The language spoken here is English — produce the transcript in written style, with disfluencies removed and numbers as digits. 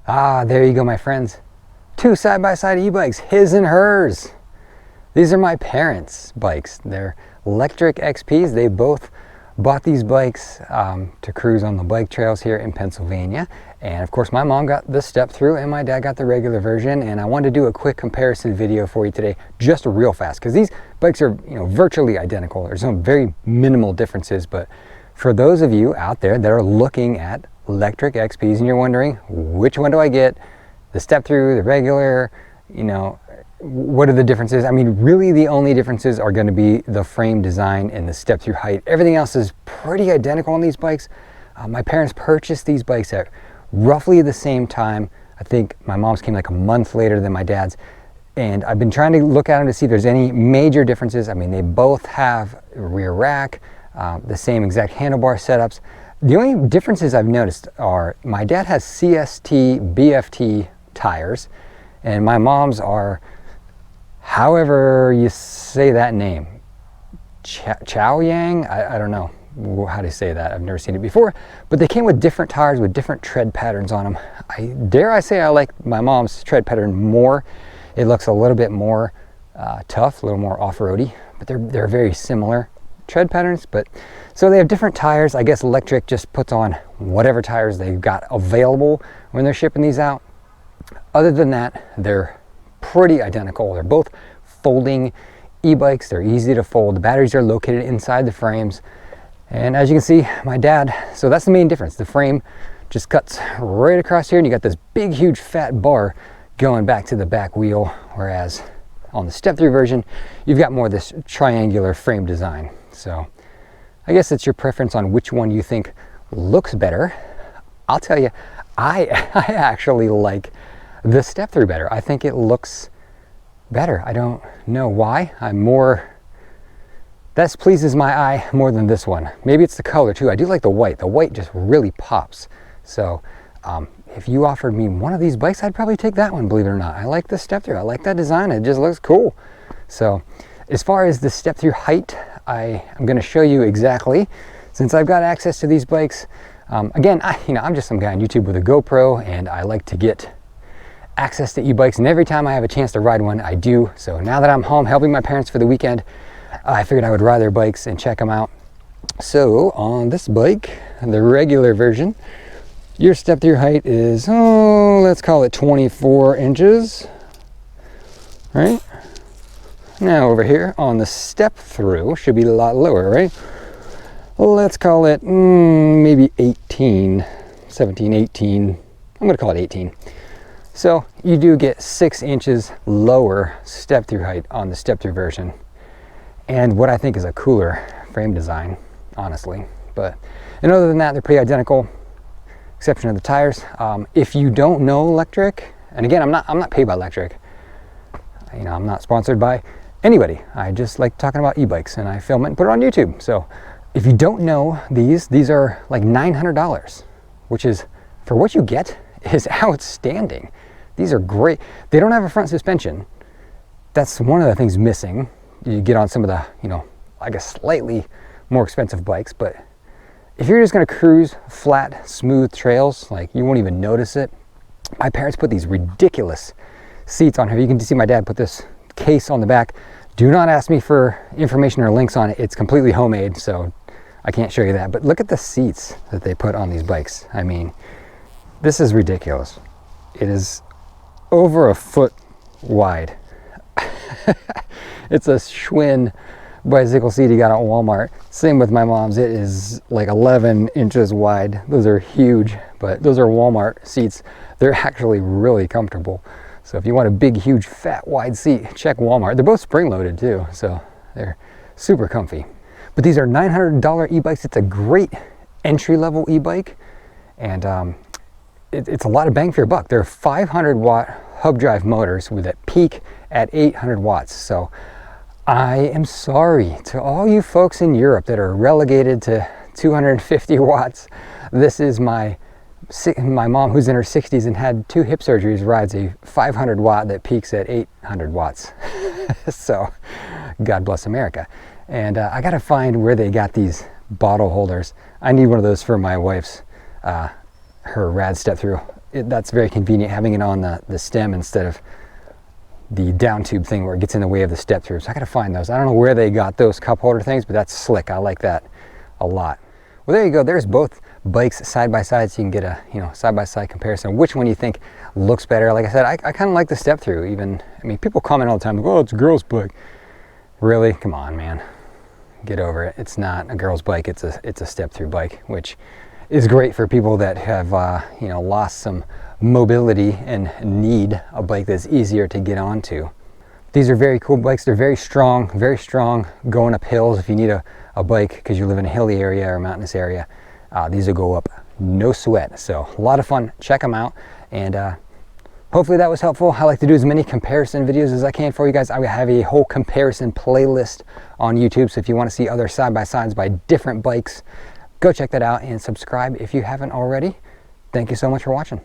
Ah, there you go, my friends. Two side-by-side e-bikes, his and hers. These are my parents' bikes. They're Lectric XPs. They both bought these bikes to cruise on the bike trails here in Pennsylvania. And of course, my mom got the step through and my dad got the regular version. And I wanted to do a quick comparison video for you today, just real fast, because these bikes are, virtually identical. There's some very minimal differences, but for those of you out there that are looking at Lectric XPs and you're wondering, which one do I get? The step through, the regular, what are the differences? I mean, really the only differences are going to be the frame design and the step through height. Everything else is pretty identical on these bikes. My parents purchased these bikes at roughly the same time. I think my mom's came like a month later than my dad's. And I've been trying to look at them to see if there's any major differences. I mean, they both have a rear rack, the same exact handlebar setups. The only differences I've noticed are my dad has CST BFT tires and my mom's are, however you say that name, Chow Yang? I don't know how to say that. I've never seen it before, but they came with different tires with different tread patterns on them. Dare I say I like my mom's tread pattern more. It looks a little bit more tough, a little more off-roady, but they're very similar tread patterns. But so they have different tires. I guess Lectric just puts on whatever tires they've got available when they're shipping these out. Other than that, they're pretty identical. They're both folding e-bikes. They're easy to fold. The batteries are located inside the frames. And as you can see, my dad, so that's the main difference. The frame just cuts right across here and you got this big, huge fat bar going back to the back wheel. Whereas on the step-through version, you've got more of this triangular frame design. So I guess it's your preference on which one you think looks better. I'll tell you, I actually like the step-through better. I think it looks better. I don't know why. This pleases my eye more than this one. Maybe it's the color too. I do like the white. The white just really pops. So if you offered me one of these bikes, I'd probably take that one, believe it or not. I like the step-through. I like that design. It just looks cool. So as far as the step-through height, I am going to show you exactly, since I've got access to these bikes. Again, I'm just some guy on YouTube with a GoPro, and I like to get access to e-bikes, and every time I have a chance to ride one, I do. So now that I'm home helping my parents for the weekend, I figured I would ride their bikes and check them out. So on this bike, the regular version, your step-through height is, let's call it 24 inches, right? Now over here on the step-through, should be a lot lower, right? Let's call it maybe 18, 17, 18. I'm gonna call it 18. So you do get 6 inches lower step-through height on the step-through version. And what I think is a cooler frame design, honestly. And other than that, they're pretty identical, exception of the tires. If you don't know Lectric, and again, I'm not paid by Lectric. I'm not sponsored by anybody. I just like talking about e-bikes, and I film it and put it on YouTube. So if you don't know these are like $900, which is, for what you get, is outstanding. These are great. They don't have a front suspension. That's one of the things missing. You get on some of the, I guess slightly more expensive bikes, but if you're just gonna cruise flat, smooth trails, like you won't even notice it. My parents put these ridiculous seats on here. You can see my dad put this case on the back. Do not ask me for information or links on it. It's completely homemade, so I can't show you that. But look at the seats that they put on these bikes. I mean, this is ridiculous. It is over a foot wide. It's a Schwinn bicycle seat you got at Walmart. Same with my mom's. It is like 11 inches wide. Those are huge, but those are Walmart seats. They're actually really comfortable. So if you want a big, huge, fat, wide seat, check Walmart. They're both spring-loaded too, so they're super comfy. But these are $900 e-bikes. It's a great entry-level e-bike, and it's a lot of bang for your buck. They're 500-watt hub drive motors with a peak at 800 watts. So I am sorry to all you folks in Europe that are relegated to 250 watts. This is my mom, who's in her 60s and had 2 hip surgeries, rides a 500 watt that peaks at 800 watts. So God bless America. And I gotta find where they got these bottle holders. I need one of those for my wife's her rad step through. that's very convenient, having it on the stem instead of the down tube thing where it gets in the way of the step through. So I gotta find those. I don't know where they got those cup holder things, but that's slick. I like that a lot. Well, there you go. There's both bikes side by side, so you can get a side by side comparison. Which one you think looks better? Like I said, I kind of like the step through. Even, I mean, people comment all the time, like, oh, it's a girl's bike. Really? Come on, man. Get over it. It's not a girl's bike. It's a step through bike, which is great for people that have lost some mobility and need a bike that's easier to get onto. These are very cool bikes. They're very strong going up hills. If you need a bike because you live in a hilly area or mountainous area, these will go up no sweat. So a lot of fun. Check them out, and hopefully that was helpful. I like to do as many comparison videos as I can for you guys. I have a whole comparison playlist on YouTube, so if you want to see other side-by-sides by different bikes, go check that out and subscribe if you haven't already. Thank you so much for watching.